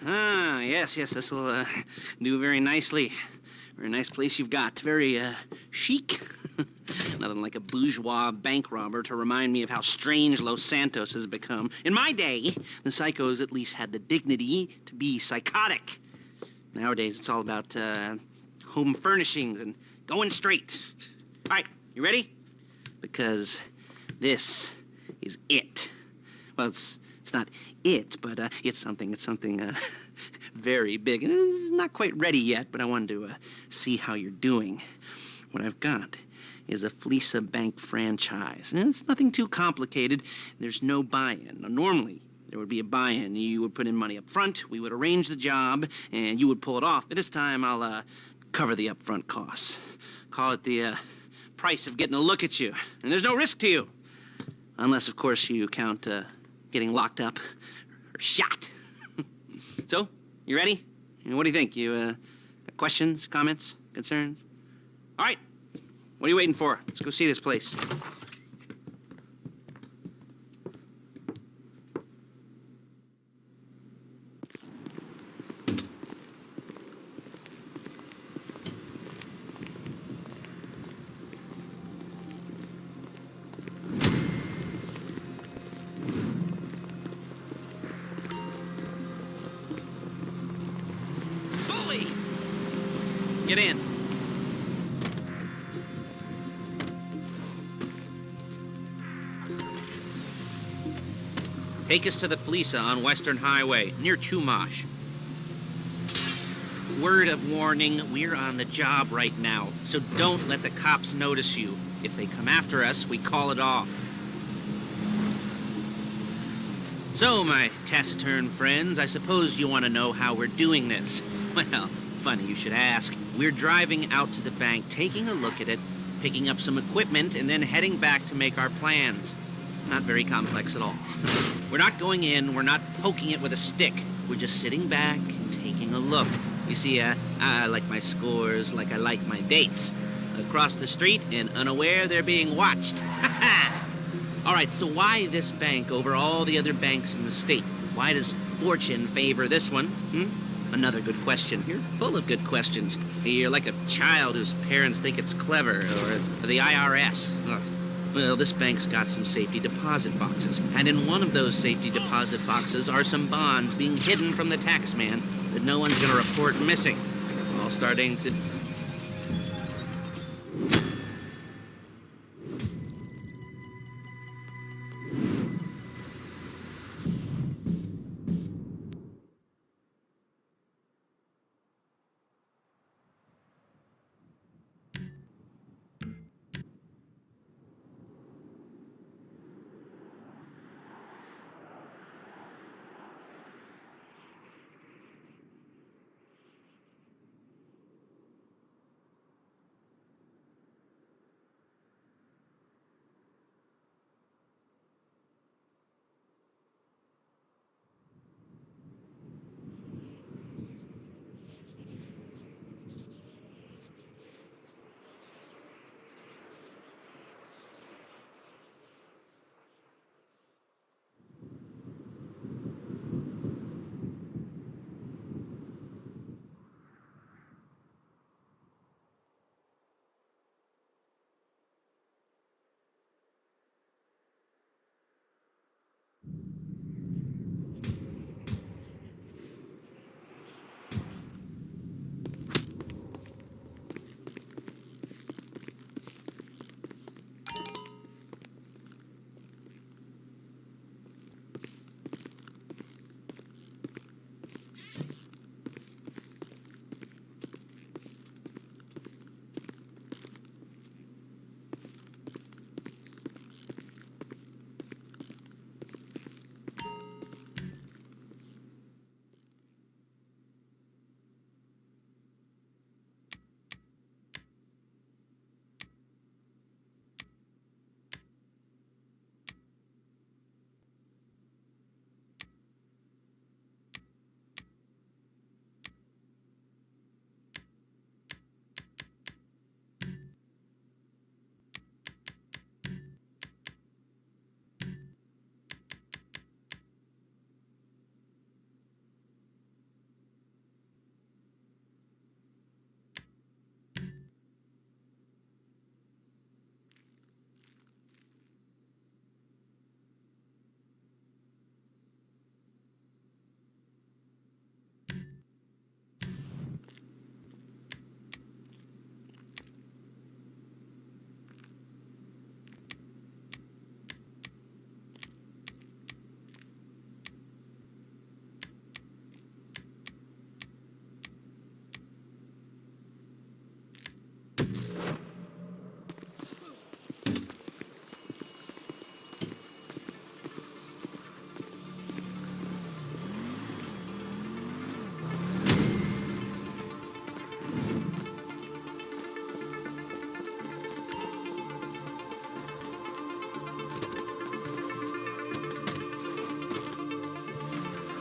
Ah, yes, this will do very nicely. Very nice place you've got. Very chic. Nothing like a bourgeois bank robber to remind me of how strange Los Santos has become. In my day, the psychos at least had the dignity to be psychotic. Nowadays, it's all about home furnishings and going straight. All right, you ready? Because this is it. Well, it's not it, but it's something very big. It's not quite ready yet, but I wanted to see how you're doing. What I've got is a Fleesa Bank franchise. And it's nothing too complicated. There's no buy-in. Now, normally, there would be a buy-in. You would put in money up front, we would arrange the job, and you would pull it off. But this time, I'll cover the upfront costs. Call it the price of getting a look at you. And there's no risk to you. Unless, of course, you count getting locked up or shot. So, you ready? What do you think? You got questions, comments, concerns? All right. What are you waiting for? Let's go see this place. Bully! Get in. Take us to the Fleesa on Western Highway, near Chumash. Word of warning, we're on the job right now, so don't let the cops notice you. If they come after us, we call it off. So, my taciturn friends, I suppose you want to know how we're doing this. Well, funny you should ask. We're driving out to the bank, taking a look at it, picking up some equipment, and then heading back to make our plans. Not very complex at all. We're not going in, we're not poking it with a stick. We're just sitting back and taking a look. You see, I like my scores like I like my dates. Across the street and unaware they're being watched. All right, so why this bank over all the other banks in the state? Why does fortune favor this one? Another good question. You're full of good questions. You're like a child whose parents think it's clever, or the IRS. Ugh. Well, this bank's got some safety deposit boxes, and in one of those safety deposit boxes are some bonds being hidden from the tax man that no one's gonna report missing. All starting to...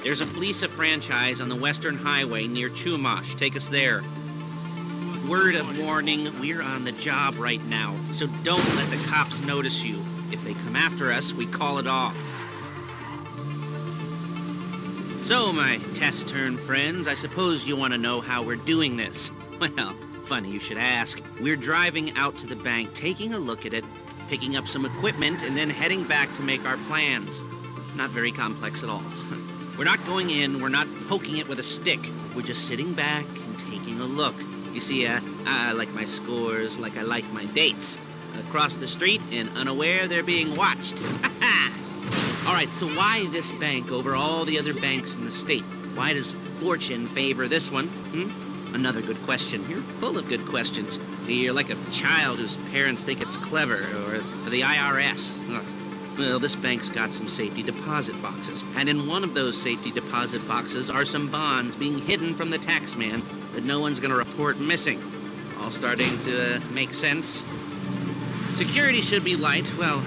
There's a Fleesa franchise on the Western Highway near Chumash. Take us there. Word of warning, we're on the job right now, so don't let the cops notice you. If they come after us, we call it off. So, my taciturn friends, I suppose you want to know how we're doing this. Well, funny you should ask. We're driving out to the bank, taking a look at it, picking up some equipment, and then heading back to make our plans. Not very complex at all. We're not going in, we're not poking it with a stick. We're just sitting back and taking a look. You see, I like my scores like I like my dates. Across the street and unaware they're being watched. All right, so why this bank over all the other banks in the state? Why does fortune favor this one? Another good question. You're full of good questions. You're like a child whose parents think it's clever, or the IRS. Ugh. Well, this bank's got some safety deposit boxes, and in one of those safety deposit boxes are some bonds being hidden from the tax man that no one's gonna report missing. All starting to make sense. Security should be light, well,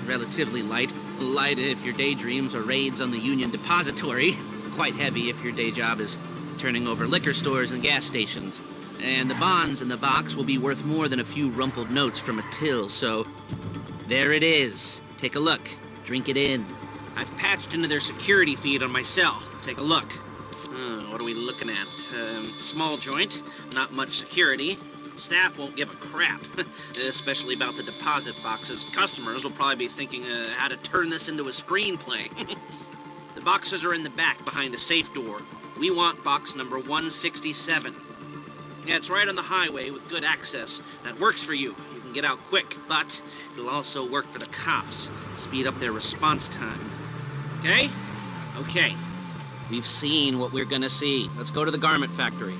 relatively light. Light if your daydreams are raids on the Union Depository. Quite heavy if your day job is turning over liquor stores and gas stations. And the bonds in the box will be worth more than a few rumpled notes from a till, so there it is. Take a look. Drink it in. I've patched into their security feed on my cell. Take a look. What are we looking at? Small joint, not much security. Staff won't give a crap, especially about the deposit boxes. Customers will probably be thinking how to turn this into a screenplay. The boxes are in the back behind a safe door. We want box number 167. Yeah, it's right on the highway with good access. That works for you. You can get out quick, but it'll also work for the cops. Speed up their response time. Okay? Okay. We've seen what we're gonna see. Let's go to the garment factory.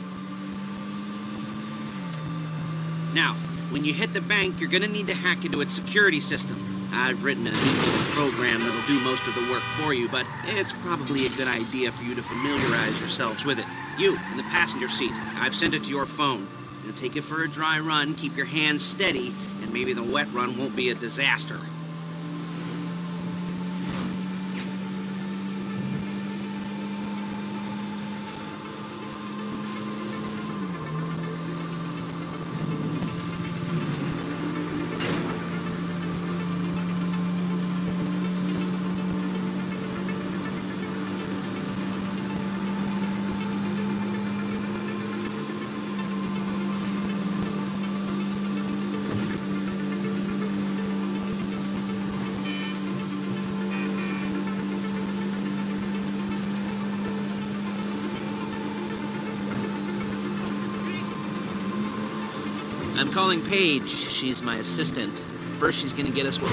Now, when you hit the bank, you're gonna need to hack into its security system. I've written a new program that'll do most of the work for you, but it's probably a good idea for you to familiarize yourselves with it. You, in the passenger seat, I've sent it to your phone. You'll take it for a dry run, keep your hands steady, and maybe the wet run won't be a disaster. I'm calling Paige. She's my assistant. First, she's gonna get us what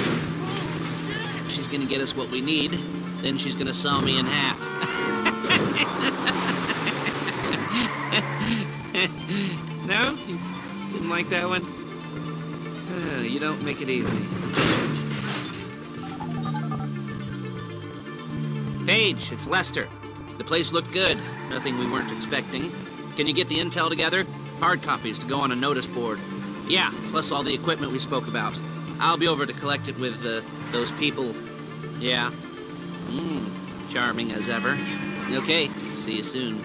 we need. Then she's gonna saw me in half. No? Didn't like that one? You don't make it easy. Paige, it's Lester. The place looked good. Nothing we weren't expecting. Can you get the intel together? Hard copies to go on a notice board. Yeah, plus all the equipment we spoke about. I'll be over to collect it with those people. Yeah. Charming as ever. Okay, see you soon.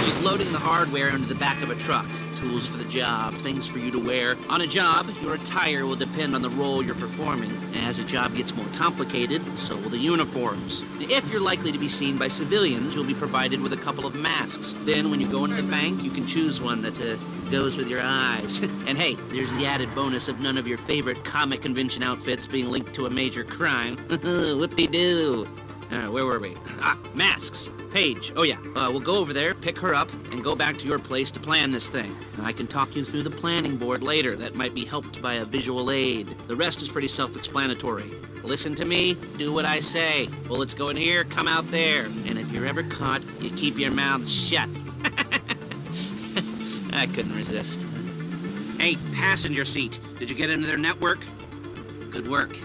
She's loading the hardware into the back of a truck. Tools for the job, things for you to wear. On a job, your attire will depend on the role you're performing. As the job gets more complicated, so will the uniforms. If you're likely to be seen by civilians, you'll be provided with a couple of masks. Then when you go into the bank, you can choose one that goes with your eyes. And hey, there's the added bonus of none of your favorite comic convention outfits being linked to a major crime. Whoop-de-doo. Where were we? Masks. Paige. Oh yeah, we'll go over there, pick her up, and go back to your place to plan this thing. I can talk you through the planning board later. That might be helped by a visual aid. The rest is pretty self-explanatory. Listen to me, do what I say. Bullets go in here, come out there. And if you're ever caught, you keep your mouth shut. I couldn't resist. Hey, passenger seat. Did you get into their network? Good work.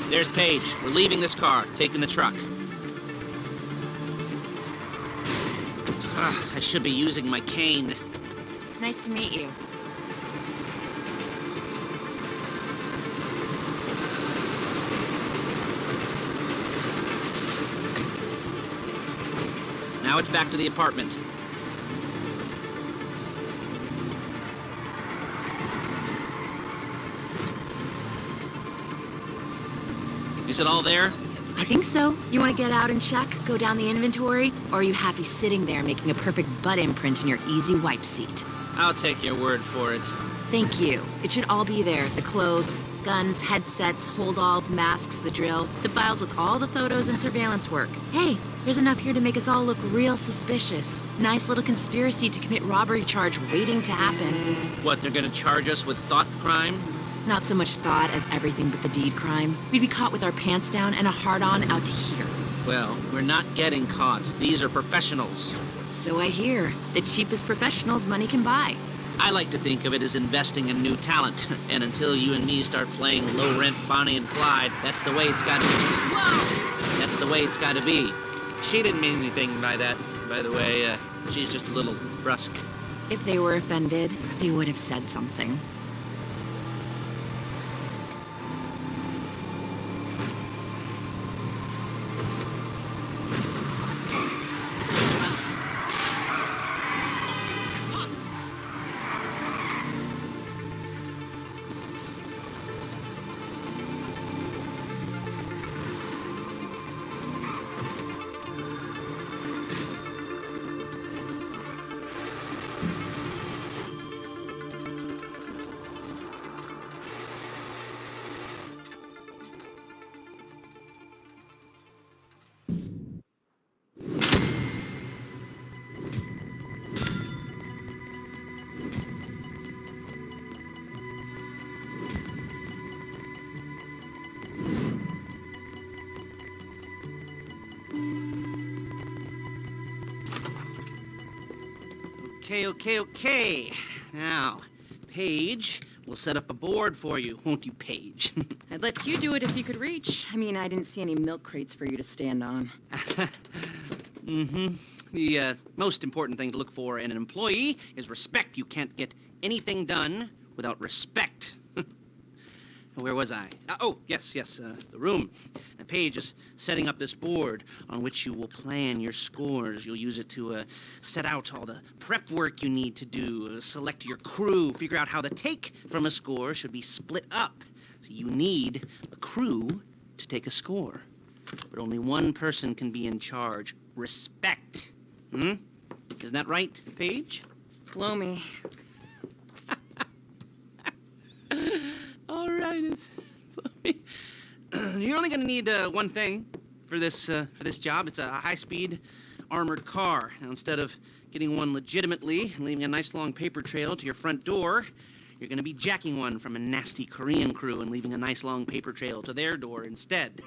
There's Paige. We're leaving this car, taking the truck. I should be using my cane. Nice to meet you. Now it's back to the apartment. Is it all there? I think so. You want to get out and check, go down the inventory, or are you happy sitting there making a perfect butt imprint in your easy wipe seat? I'll take your word for it. Thank you. It should all be there. The clothes, guns, headsets, holdalls, masks, the drill, the files with all the photos and surveillance work. Hey, there's enough here to make us all look real suspicious. Nice little conspiracy to commit robbery charge waiting to happen. What, they're gonna charge us with thought crime? Not so much thought as everything but the deed crime. We'd be caught with our pants down and a hard-on out to here. Well, we're not getting caught. These are professionals. So I hear. The cheapest professionals money can buy. I like to think of it as investing in new talent. And until you and me start playing low-rent Bonnie and Clyde, that's the way it's gotta be. Whoa! That's the way it's gotta be. She didn't mean anything by that, by the way. She's just a little brusque. If they were offended, they would have said something. Okay. Now, Paige, we'll set up a board for you, won't you, Paige? I'd let you do it if you could reach. I mean, I didn't see any milk crates for you to stand on. The most important thing to look for in an employee is respect. You can't get anything done without respect. Where was I? Yes, the room. And Paige is setting up this board on which you will plan your scores. You'll use it to set out all the prep work you need to do, select your crew, figure out how the take from a score should be split up. So you need a crew to take a score. But only one person can be in charge. Respect. Isn't that right, Paige? Blow me. All right. You're only going to need one thing for this job. It's a high-speed armored car. Now, instead of getting one legitimately and leaving a nice long paper trail to your front door, you're going to be jacking one from a nasty Korean crew and leaving a nice long paper trail to their door instead.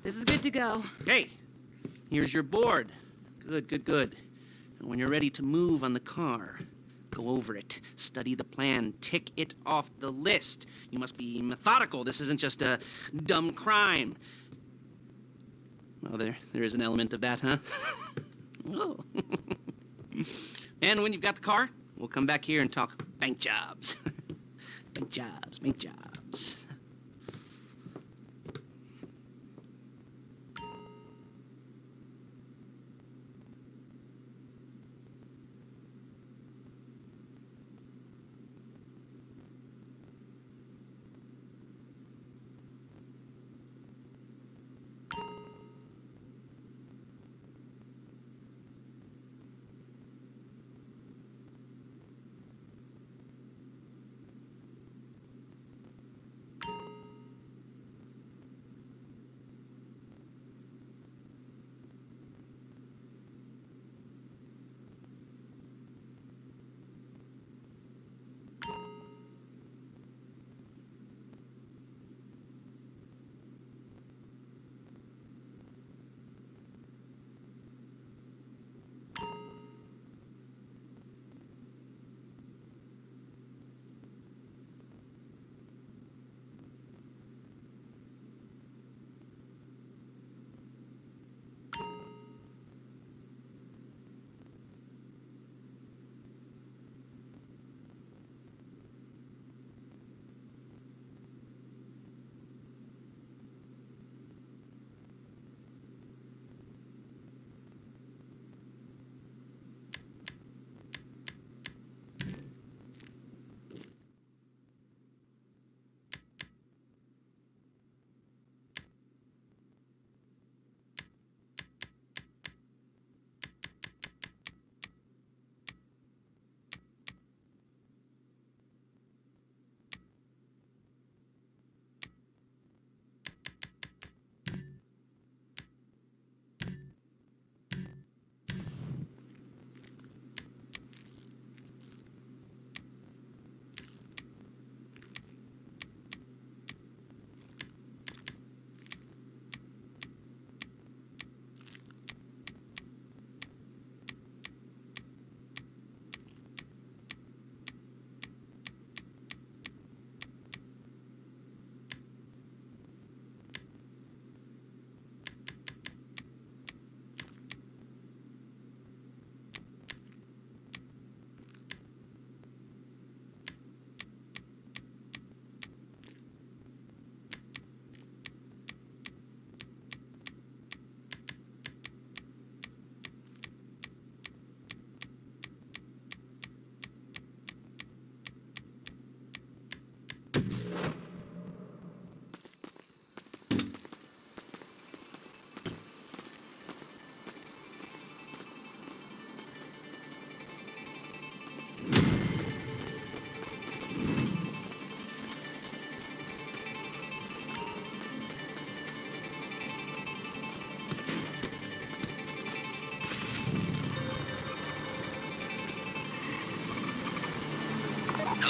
This is good to go. Okay, here's your board. Good. And when you're ready to move on the car, go over it, study the plan, tick it off the list. You must be methodical. This isn't just a dumb crime. Well, there is an element of that, huh? Oh. And when you've got the car, we'll come back here and talk bank jobs. Bank jobs.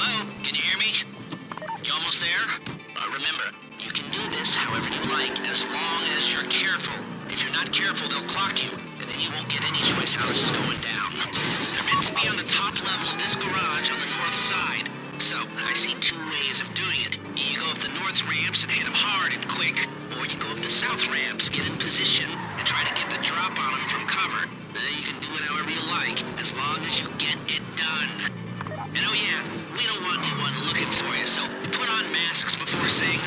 Hello? Can you hear me? You almost there? Remember, you can do this however you like as long as you're careful. If you're not careful, they'll clock you, and then you won't get any choice how this is going down. They're meant to be on the top level of this garage on the north side. So, I see two ways of doing it. You go up the north ramps and hit them hard and quick, or you go up the south ramps, get in position, and try to get the drop on them from cover. You can do it however you like, as long as you get it done. And oh yeah, we don't want anyone looking for you, so put on masks before saying